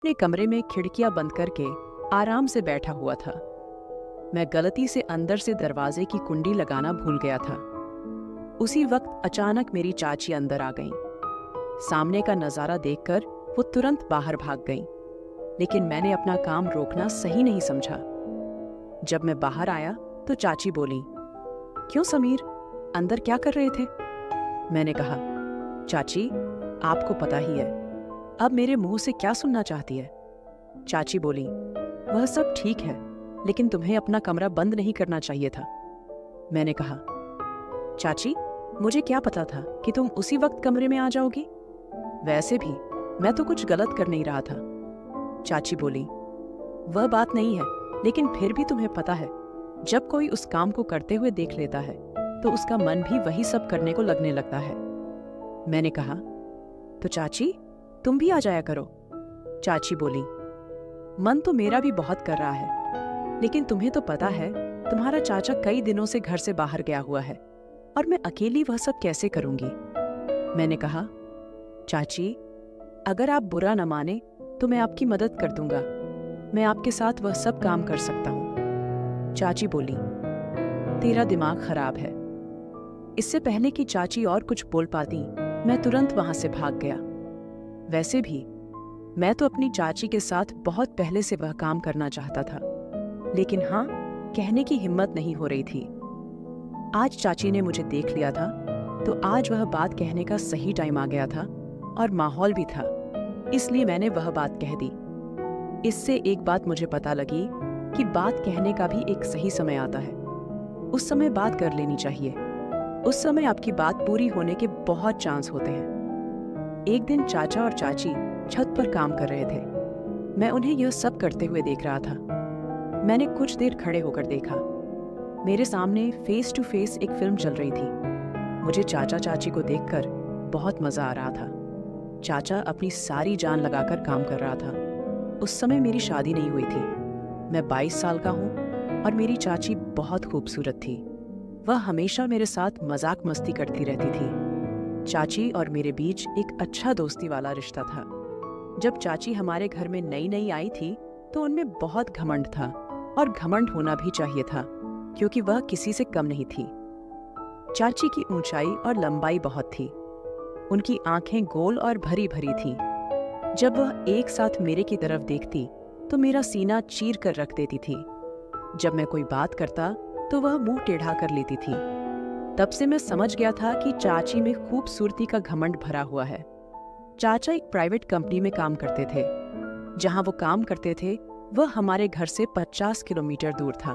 अपने कमरे में खिड़कियां बंद करके आराम से बैठा हुआ था। मैं गलती से अंदर से दरवाजे की कुंडी लगाना भूल गया था। उसी वक्त अचानक मेरी चाची अंदर आ गईं। सामने का नजारा देखकर वो तुरंत बाहर भाग गईं, लेकिन मैंने अपना काम रोकना सही नहीं समझा। जब मैं बाहर आया तो चाची बोली, क्यों समीर, अंदर क्या कर रहे थे? मैंने कहा, चाची आपको पता ही है, अब मेरे मुंह से क्या सुनना चाहती है? चाची बोली, वह सब ठीक है, लेकिन तुम्हें अपना कमरा बंद नहीं करना चाहिए था। मैंने कहा, चाची मुझे क्या पता था कि तुम उसी वक्त कमरे में आ जाओगी? वैसे भी मैं तो कुछ गलत कर नहीं रहा था। चाची बोली, वह बात नहीं है, लेकिन फिर भी तुम्हें पता है, जब कोई उस काम को करते हुए देख लेता है तो उसका मन भी वही सब करने को लगने लगता है। मैंने कहा, तो चाची तुम भी आ जाया करो। चाची बोली, मन तो मेरा भी बहुत कर रहा है, लेकिन तुम्हें तो पता है तुम्हारा चाचा कई दिनों से घर से बाहर गया हुआ है और मैं अकेली वह सब कैसे करूंगी? मैंने कहा, चाची अगर आप बुरा न माने तो मैं आपकी मदद कर दूंगा, मैं आपके साथ वह सब काम कर सकता हूं। चाची बोली, तेरा दिमाग खराब है। इससे पहले कि चाची और कुछ बोल पाती, मैं तुरंत वहां से भाग गया। वैसे भी मैं तो अपनी चाची के साथ बहुत पहले से वह काम करना चाहता था, लेकिन हाँ, कहने की हिम्मत नहीं हो रही थी। आज चाची ने मुझे देख लिया था, तो आज वह बात कहने का सही टाइम आ गया था और माहौल भी था, इसलिए मैंने वह बात कह दी। इससे एक बात मुझे पता लगी कि बात कहने का भी एक सही समय आता है। उस समय बात कर लेनी चाहिए। उस समय आपकी बात पूरी होने के बहुत चांस होते हैं। एक दिन चाचा और चाची छत पर काम कर रहे थे। मैं उन्हें यह सब करते हुए देख रहा था। मैंने कुछ देर खड़े होकर देखा। मेरे सामने फेस टू फेस एक फिल्म चल रही थी। मुझे चाचा चाची को देखकर बहुत मजा आ रहा था। चाचा अपनी सारी जान लगाकर काम कर रहा था। उस समय मेरी शादी नहीं हुई थी। मैं 22 साल का हूँ और मेरी चाची बहुत खूबसूरत थी। वह हमेशा मेरे साथ मजाक मस्ती करती रहती थी। चाची और मेरे बीच एक अच्छा दोस्ती वाला रिश्ता था। जब चाची हमारे घर में नई नई आई थी तो उनमें बहुत घमंड था, और घमंड होना भी चाहिए था क्योंकि वह किसी से कम नहीं थी। चाची की ऊंचाई और लंबाई बहुत थी। उनकी आंखें गोल और भरी भरी थीं। जब वह एक साथ मेरे की तरफ देखती तो मेरा सीना चीर कर रख देती थी। जब मैं कोई बात करता तो वह मुंह टेढ़ा कर लेती थी। तब से मैं समझ गया था कि चाची में खूबसूरती का घमंड भरा हुआ है। चाचा एक प्राइवेट कंपनी में काम करते थे। जहां वो काम करते थे वह हमारे घर से 50 किलोमीटर दूर था।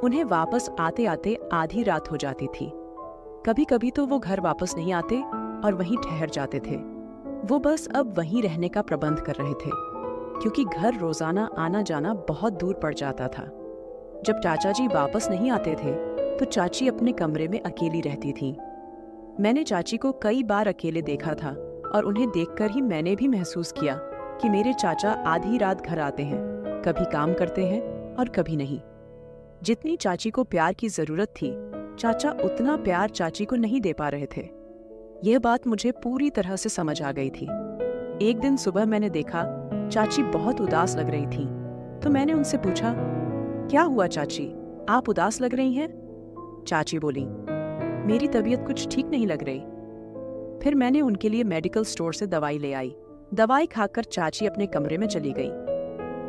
उन्हें वापस आते आते आधी रात हो जाती थी। कभी कभी तो वो घर वापस नहीं आते और वहीं ठहर जाते थे। वो बस अब वहीं रहने का प्रबंध कर रहे थे, क्योंकि घर रोजाना आना जाना बहुत दूर पड़ जाता था। जब चाचा जी वापस नहीं आते थे तो चाची अपने कमरे में अकेली रहती थी। मैंने चाची को कई बार अकेले देखा था और उन्हें देखकर ही मैंने भी महसूस किया कि मेरे चाचा आधी रात घर आते हैं, कभी काम करते हैं और कभी नहीं। जितनी चाची को प्यार की जरूरत थी, चाचा उतना प्यार चाची को नहीं दे पा रहे थे। यह बात मुझे पूरी तरह से समझ आ गई थी। एक दिन सुबह मैंने देखा चाची बहुत उदास लग रही थी, तो मैंने उनसे पूछा, क्या हुआ चाची, आप उदास लग रही हैं? चाची बोली, मेरी तबीयत कुछ ठीक नहीं लग रही। फिर मैंने उनके लिए मेडिकल स्टोर से दवाई ले आई। दवाई खाकर चाची अपने कमरे में चली गई।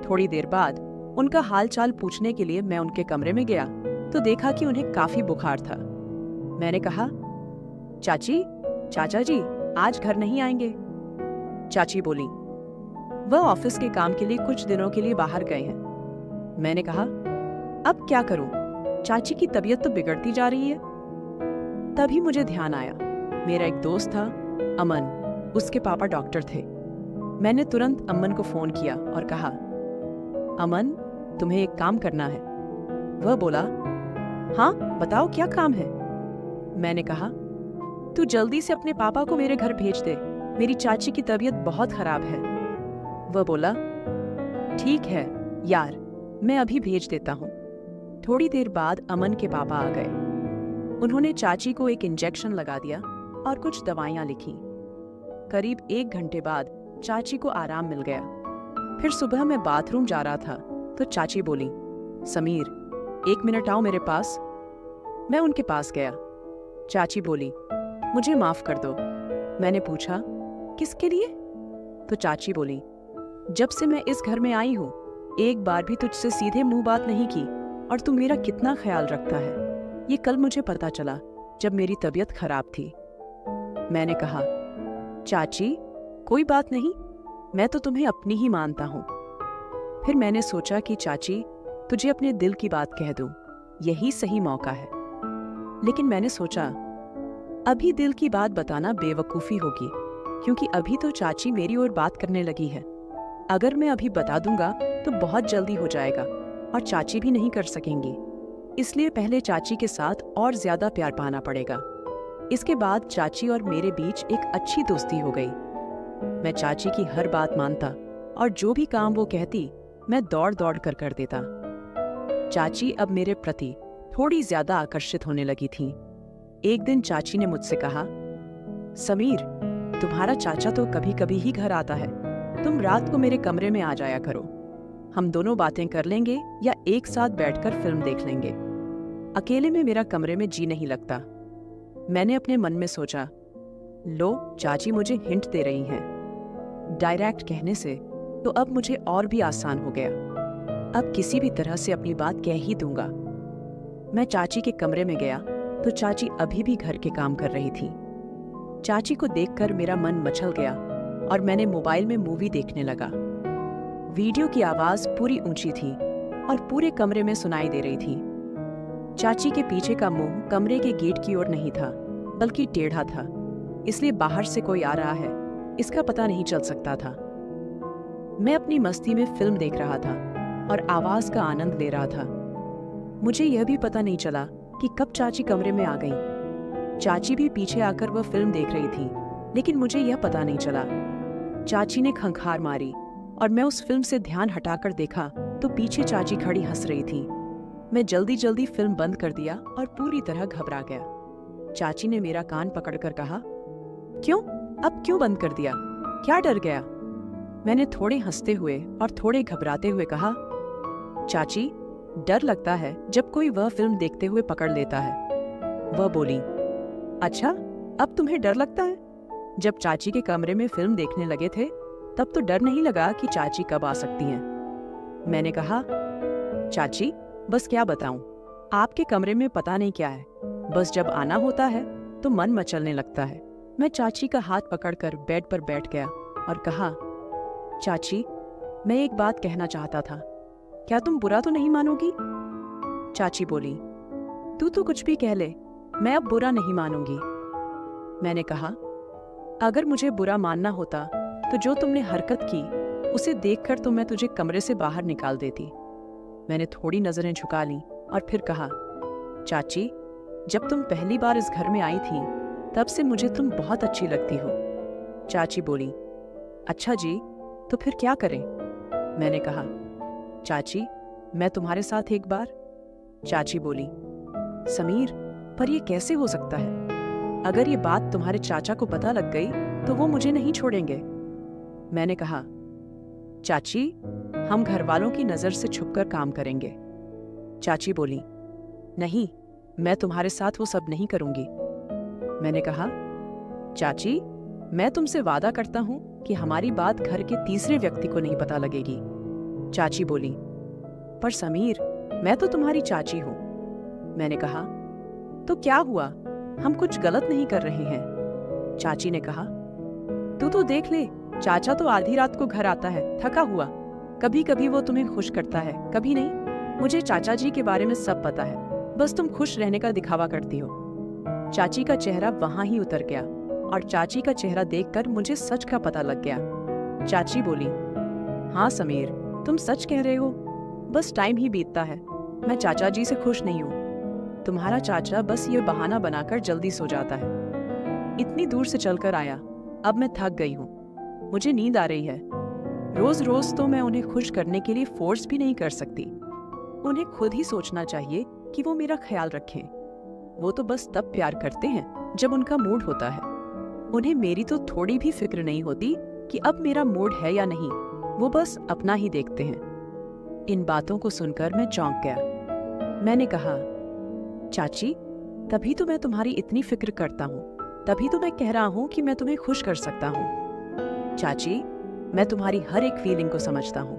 थोड़ी देर बाद उनका हालचाल पूछने के लिए मैं उनके कमरे में गया तो देखा कि उन्हें काफी बुखार था। मैंने कहा, चाची, चाचा जी आज घर नहीं आएंगे? चाची बोली, वह ऑफिस के काम के लिए कुछ दिनों के लिए बाहर गए हैं। मैंने कहा, अब क्या करूं? चाची की तबीयत तो बिगड़ती जा रही है। तभी मुझे ध्यान आया, मेरा एक दोस्त था अमन, उसके पापा डॉक्टर थे। मैंने तुरंत अमन को फोन किया और कहा, अमन तुम्हें एक काम करना है। वह बोला, हाँ बताओ क्या काम है? मैंने कहा, तू जल्दी से अपने पापा को मेरे घर भेज दे, मेरी चाची की तबीयत बहुत खराब है। वह बोला, ठीक है यार, मैं अभी भेज देता हूँ। थोड़ी देर बाद अमन के पापा आ गए। उन्होंने चाची को एक इंजेक्शन लगा दिया और कुछ दवाइयां लिखी। करीब 1 घंटे बाद चाची को आराम मिल गया। फिर सुबह मैं बाथरूम जा रहा था तो चाची बोली, समीर 1 मिनट आओ मेरे पास। मैं उनके पास गया। चाची बोली, मुझे माफ कर दो। मैंने पूछा, किसके लिए? तो चाची बोली, जब से मैं इस घर में आई हूँ एक बार भी तुझसे सीधे मुंह बात नहीं की और तू मेरा कितना ख्याल रखता है ये कल मुझे पता चला जब मेरी तबीयत खराब थी। मैंने कहा, चाची कोई बात नहीं, मैं तो तुम्हें अपनी ही मानता हूँ। फिर मैंने सोचा कि चाची तुझे अपने दिल की बात कह दूं, यही सही मौका है। लेकिन मैंने सोचा अभी दिल की बात बताना बेवकूफ़ी होगी, क्योंकि अभी तो चाची मेरी ओर बात करने लगी है। अगर मैं अभी बता दूंगा तो बहुत जल्दी हो जाएगा और चाची भी नहीं कर सकेंगी, इसलिए पहले चाची के साथ और ज्यादा प्यार पाना पड़ेगा। इसके बाद चाची और मेरे बीच एक अच्छी दोस्ती हो गई। मैं चाची की हर बात मानता और जो भी काम वो कहती मैं दौड़ दौड़ कर देता। चाची अब मेरे प्रति थोड़ी ज्यादा आकर्षित होने लगी थी। एक दिन चाची ने मुझसे कहा, समीर तुम्हारा चाचा तो कभी कभी ही घर आता है, तुम रात को मेरे कमरे में आ जाया करो, हम दोनों बातें कर लेंगे या एक साथ बैठकर फिल्म देख लेंगे। अकेले में मेरा कमरे में जी नहीं लगता। मैंने अपने मन में सोचा, लो चाची मुझे हिंट दे रही हैं। डायरेक्ट कहने से तो अब मुझे और भी आसान हो गया। अब किसी भी तरह से अपनी बात कह ही दूंगा। मैं चाची के कमरे में गया तो चाची अभी भी घर के काम कर रही थी। चाची को देखकर मेरा मन मचल गया और मैंने मोबाइल में मूवी देखने लगा। वीडियो की आवाज पूरी ऊंची थी और पूरे कमरे में सुनाई दे रही थी। चाची के पीछे का मुंह कमरे के गेट की ओर नहीं था, बल्कि टेढ़ा था, इसलिए बाहर से कोई आ रहा है इसका पता नहीं चल सकता था। मैं अपनी मस्ती में फिल्म देख रहा था और आवाज का आनंद ले रहा था। मुझे यह भी पता नहीं चला कि कब चाची कमरे में आ गई। चाची भी पीछे आकर वह फिल्म देख रही थी, लेकिन मुझे यह पता नहीं चला। चाची ने खंखार मारी और मैं उस फिल्म से ध्यान हटाकर देखा तो पीछे चाची खड़ी हंस रही थी। मैं जल्दी जल्दी फिल्म बंद कर दिया और पूरी तरह घबरा गया। चाची ने मेरा कान पकड़कर कहा, क्यों? अब क्यों बंद कर दिया? क्या डर गया? मैंने थोड़े हंसते हुए और थोड़े घबराते हुए कहा, चाची डर लगता है जब कोई वह फिल्म देखते हुए पकड़ लेता है। वह बोली, अच्छा अब तुम्हें डर लगता है? जब चाची के कमरे में फिल्म देखने लगे थे तब तो डर नहीं लगा कि चाची कब आ सकती हैं। मैंने कहा, चाची बस क्या बताऊं, आपके कमरे में पता नहीं क्या है, बस जब आना होता है तो मन मचलने लगता है। मैं चाची का हाथ पकड़कर बेड पर बैठ गया और कहा, चाची मैं एक बात कहना चाहता था, क्या तुम बुरा तो नहीं मानोगी? चाची बोली, तू तो कुछ भी कह ले, मैं अब बुरा नहीं मानूंगी। मैंने कहा, अगर मुझे बुरा मानना होता तो जो तुमने हरकत की उसे देखकर तो मैं तुझे कमरे से बाहर निकाल देती। मैंने थोड़ी नजरें झुका ली और फिर कहा, चाची जब तुम पहली बार इस घर में आई थी तब से मुझे तुम बहुत अच्छी लगती हो। चाची बोली, अच्छा जी तो फिर क्या करें? मैंने कहा, चाची मैं तुम्हारे साथ एक बार। चाची बोली, समीर पर यह कैसे हो सकता है? अगर ये बात तुम्हारे चाचा को पता लग गई तो वो मुझे नहीं छोड़ेंगे। मैंने कहा, चाची हम घर वालों की नजर से छुपकर काम करेंगे। चाची बोली, नहीं मैं तुम्हारे साथ वो सब नहीं करूंगी। मैंने कहा, चाची मैं तुमसे वादा करता हूं कि हमारी बात घर के तीसरे व्यक्ति को नहीं पता लगेगी। चाची बोली, पर समीर मैं तो तुम्हारी चाची हूं। मैंने कहा, तो क्या हुआ, हम कुछ गलत नहीं कर रहे हैं। चाची ने कहा, तू तो देख ले, चाचा तो आधी रात को घर आता है थका हुआ, कभी कभी वो तुम्हें खुश करता है कभी नहीं। मुझे चाचा जी के बारे में सब पता है, बस तुम खुश रहने का दिखावा करती हो। चाची का चेहरा वहां ही उतर गया और चाची का चेहरा देखकर मुझे सच का पता लग गया। चाची बोली, हाँ समीर तुम सच कह रहे हो, बस टाइम ही बीतता है, मैं चाचा जी से खुश नहीं हूँ। तुम्हारा चाचा बस ये बहाना बनाकर जल्दी सो जाता है। इतनी दूर से चलकर आया, अब मैं थक गई हूँ, मुझे नींद आ रही है। रोज रोज तो मैं उन्हें खुश करने के लिए फोर्स भी नहीं कर सकती। उन्हें खुद ही सोचना चाहिए कि वो मेरा ख्याल रखें। वो तो बस तब प्यार करते हैं जब उनका मूड होता है। उन्हें मेरी तो थोड़ी भी फिक्र नहीं होती कि अब मेरा मूड है या नहीं। वो बस अपना ही देखते हैं। इन बातों को सुनकर मैं चौंक गया। मैंने कहा, चाची, तभी तो मैं तुम्हारी इतनी फिक्र करता हूँ, तभी तो मैं कह रहा हूँ कि मैं तुम्हें खुश कर सकता हूँ। चाची, मैं तुम्हारी हर एक फीलिंग को समझता हूँ।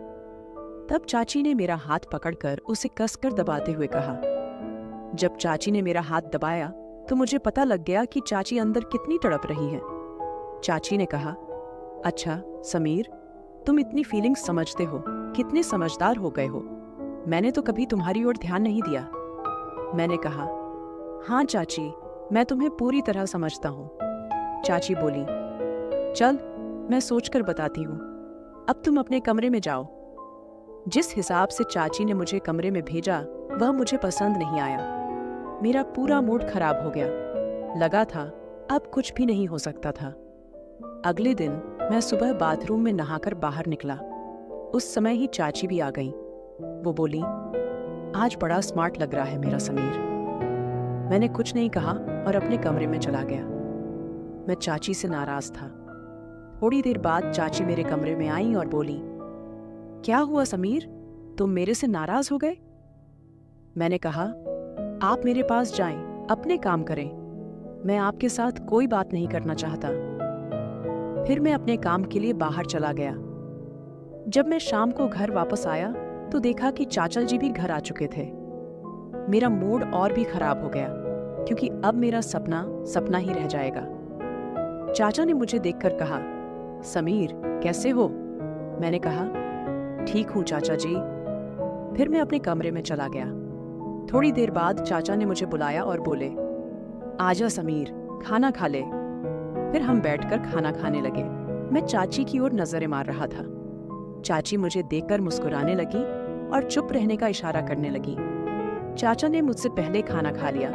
तब चाची ने मेरा हाथ पकड़कर उसे कसकर दबाते हुए कहा। जब चाची ने मेरा हाथ दबाया तो मुझे पता लग गया कि चाची अंदर कितनी तड़प रही है। चाची ने कहा, अच्छा समीर, तुम इतनी फीलिंग्स समझते हो, कितने समझदार हो गए हो। मैंने तो कभी तुम्हारी ओर ध्यान नहीं दिया। मैंने कहा, हाँ चाची, मैं तुम्हें पूरी तरह समझता हूँ। चाची बोली, चल मैं सोचकर बताती हूँ, अब तुम अपने कमरे में जाओ। जिस हिसाब से चाची ने मुझे कमरे में भेजा वह मुझे पसंद नहीं आया। मेरा पूरा मूड खराब हो गया। लगा था अब कुछ भी नहीं हो सकता था। अगले दिन मैं सुबह बाथरूम में नहाकर बाहर निकला। उस समय ही चाची भी आ गई। वो बोली, आज बड़ा स्मार्ट लग रहा है मेरा समीर। मैंने कुछ नहीं कहा और अपने कमरे में चला गया। मैं चाची से नाराज था। थोड़ी देर बाद चाची मेरे कमरे में आई और बोली, क्या हुआ समीर, तुम मेरे से नाराज हो गए? मैंने कहा, आप मेरे पास जाएं, अपने काम करें। मैं आपके साथ कोई बात नहीं करना चाहता। फिर मैं अपने काम के लिए बाहर चला गया। जब मैं शाम को घर वापस आया तो देखा कि चाचा जी भी घर आ चुके थे। मेरा मूड और भी खराब हो गया, क्योंकि अब मेरा सपना सपना ही रह जाएगा। चाचा ने मुझे देखकर कहा, समीर कैसे हो? मैंने कहा, ठीक हूँ चाचा जी। फिर मैं अपने कमरे में चला गया। थोड़ी देर बाद चाचा ने मुझे बुलाया और बोले, आजा समीर, खाना खा ले। फिर हम बैठकर खाना खाने लगे। मैं चाची की ओर नजरें मार रहा था। चाची मुझे देखकर मुस्कुराने लगी और चुप रहने का इशारा करने लगी। चाचा ने मुझसे पहले खाना खा लिया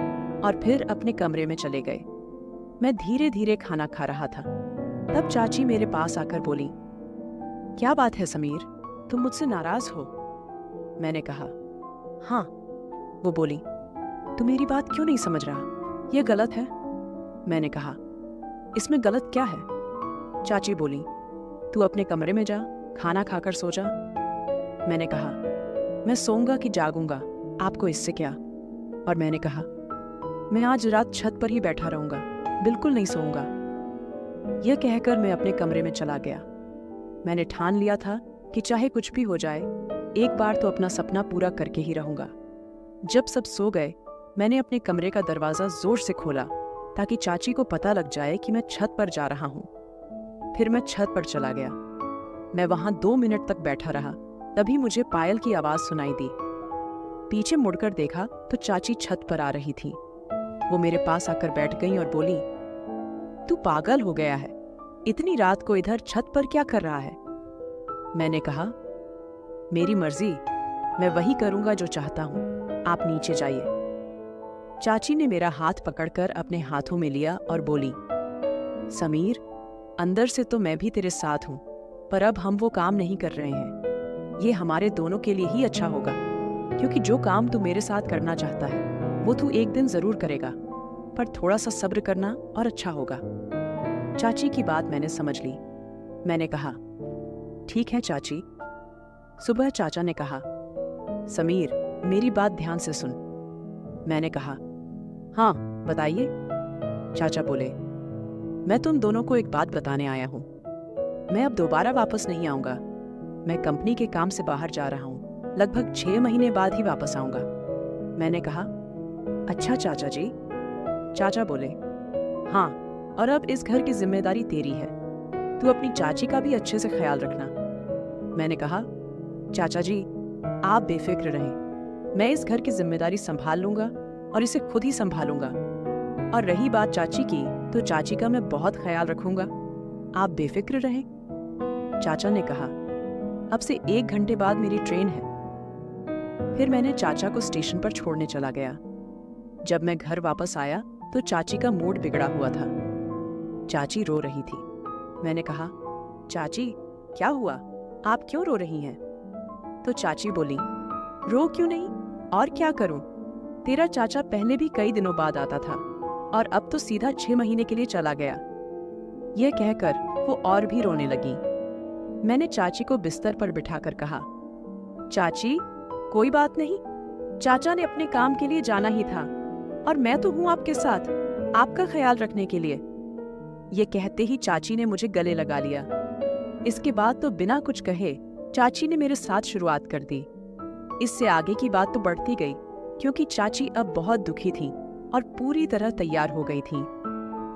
और फिर अपने कमरे में चले गए। मैं धीरे धीरे खाना खा रहा था। तब चाची मेरे पास आकर बोली, क्या बात है समीर, तुम मुझसे नाराज हो? मैंने कहा, हाँ। वो बोली, तू मेरी बात क्यों नहीं समझ रहा? यह गलत है। मैंने कहा, इसमें गलत क्या है? चाची बोली, तू अपने कमरे में जा, खाना खाकर सो जा। मैंने कहा, मैं सोऊंगा कि जागूंगा, आपको इससे क्या? और मैंने कहा, मैं आज रात छत पर ही बैठा रहूंगा, बिल्कुल नहीं सोऊंगा। यह कहकर मैं अपने कमरे में चला गया। मैंने ठान लिया था कि चाहे कुछ भी हो जाए, एक बार तो अपना सपना पूरा करके ही रहूंगा। जब सब सो गए, मैंने अपने कमरे का दरवाजा जोर से खोला ताकि चाची को पता लग जाए कि मैं छत पर जा रहा हूं। फिर मैं छत पर चला गया। मैं वहां 2 मिनट तक बैठा रहा। तभी मुझे पायल की आवाज सुनाई दी। पीछे मुड़कर देखा तो चाची छत पर आ रही थी। वो मेरे पास आकर बैठ गई और बोली, तू पागल हो गया है, इतनी रात को इधर छत पर क्या कर रहा है? मैंने कहा, मेरी मर्जी, मैं वही करूंगा जो चाहता हूं, आप नीचे जाइए। चाची ने मेरा हाथ पकड़कर अपने हाथों में लिया और बोली, समीर, अंदर से तो मैं भी तेरे साथ हूं, पर अब हम वो काम नहीं कर रहे हैं। ये हमारे दोनों के लिए ही अच्छा होगा, क्योंकि जो काम तू मेरे साथ करना चाहता है वो तू एक दिन जरूर करेगा, पर थोड़ा सा सब्र करना और अच्छा होगा। चाची की बात मैंने समझ ली। मैंने कहा, ठीक है चाची। सुबह चाचा ने कहा, समीर, मेरी बात ध्यान से सुन। मैंने कहा, हाँ बताइए। चाचा बोले, मैं तुम दोनों को एक बात बताने आया हूं। मैं अब दोबारा वापस नहीं आऊंगा। मैं कंपनी के काम से बाहर जा रहा हूं। लगभग 6 महीने बाद ही वापस आऊंगा। मैंने कहा, अच्छा चाचा जी। चाचा बोले, हाँ, और अब इस घर की जिम्मेदारी तेरी है। तू अपनी चाची का भी अच्छे से ख्याल रखना। मैंने कहा, चाचा जी, आप बेफिक्र रहें, मैं इस घर की जिम्मेदारी संभाल लूंगा और इसे खुद ही संभालूंगा। और रही बात चाची की, तो चाची का मैं बहुत ख्याल रखूंगा, आप बेफिक्र रहें। चाचा ने कहा, अब से 1 घंटे बाद मेरी ट्रेन है। फिर मैंने चाचा को स्टेशन पर छोड़ने चला गया। जब मैं घर वापस आया तो चाची का मूड बिगड़ा हुआ था। चाची रो रही थी। मैंने कहा, चाची क्या हुआ, आप क्यों रो रही हैं? तो चाची बोली, रो क्यों नहीं, और क्या करूं? तेरा चाचा पहले भी कई दिनों बाद आता था और अब तो सीधा 6 महीने के लिए चला गया। यह कहकर वो और भी रोने लगी। मैंने चाची को बिस्तर पर बिठाकर कहा, चाची, कोई बात नहीं, चाचा ने अपने काम के लिए जाना ही था और मैं तो हूं आपके साथ, आपका ख्याल रखने के लिए। ये कहते ही चाची ने मुझे गले लगा लिया। इसके बाद तो बिना कुछ कहे चाची ने मेरे साथ शुरुआत कर दी। इससे आगे की बात तो बढ़ती गई, क्योंकि चाची अब बहुत दुखी थी और पूरी तरह तैयार हो गई थी।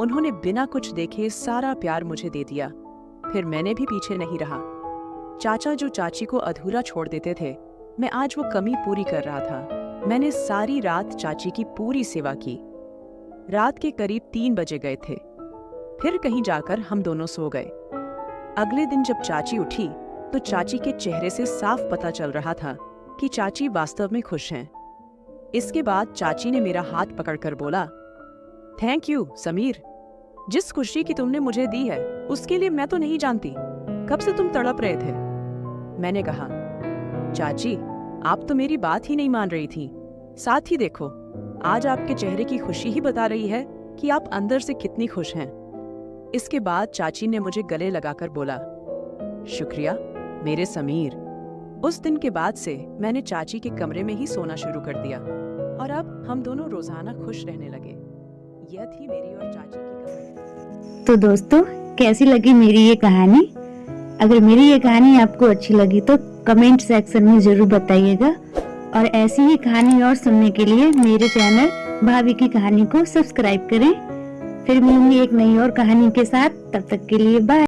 उन्होंने बिना कुछ देखे सारा प्यार मुझे दे दिया। फिर मैंने भी पीछे नहीं रहा। चाचा जो चाची को अधूरा छोड़ देते थे, मैं आज वो कमी पूरी कर रहा था। मैंने सारी रात चाची की पूरी सेवा की। रात के करीब 3 बजे गए थे। फिर कहीं जाकर हम दोनों सो गए। अगले दिन जब चाची उठी तो चाची के चेहरे से साफ पता चल रहा था कि चाची वास्तव में खुश हैं। इसके बाद चाची ने मेरा हाथ पकड़कर बोला, थैंक यू समीर, जिस खुशी की तुमने मुझे दी है उसके लिए मैं तो नहीं जानती कब से तुम तड़प रहे थे। मैंने कहा, चाची, आप तो मेरी बात ही नहीं मान रही थी। साथ ही देखो, आज आपके चेहरे की खुशी ही बता रही है कि आप अंदर से कितनी खुश हैं। इसके बाद चाची ने मुझे गले लगाकर बोला, शुक्रिया मेरे समीर। उस दिन के बाद से मैंने चाची के कमरे में ही सोना शुरू कर दिया और अब हम दोनों रोजाना खुश रहने लगे। यह थी मेरी और चाची की कहानी। तो दोस्तों, कैसी लगी मेरी ये कहानी? अगर मेरी ये कहानी आपको अच्छी लगी तो कमेंट सेक्शन में जरूर बताइएगा और ऐसी ही कहानी और सुनने के लिए मेरे चैनल भाभी की कहानी को सब्सक्राइब करें। फिर मिलूंगी एक नई और कहानी के साथ। तब तक के लिए बाय।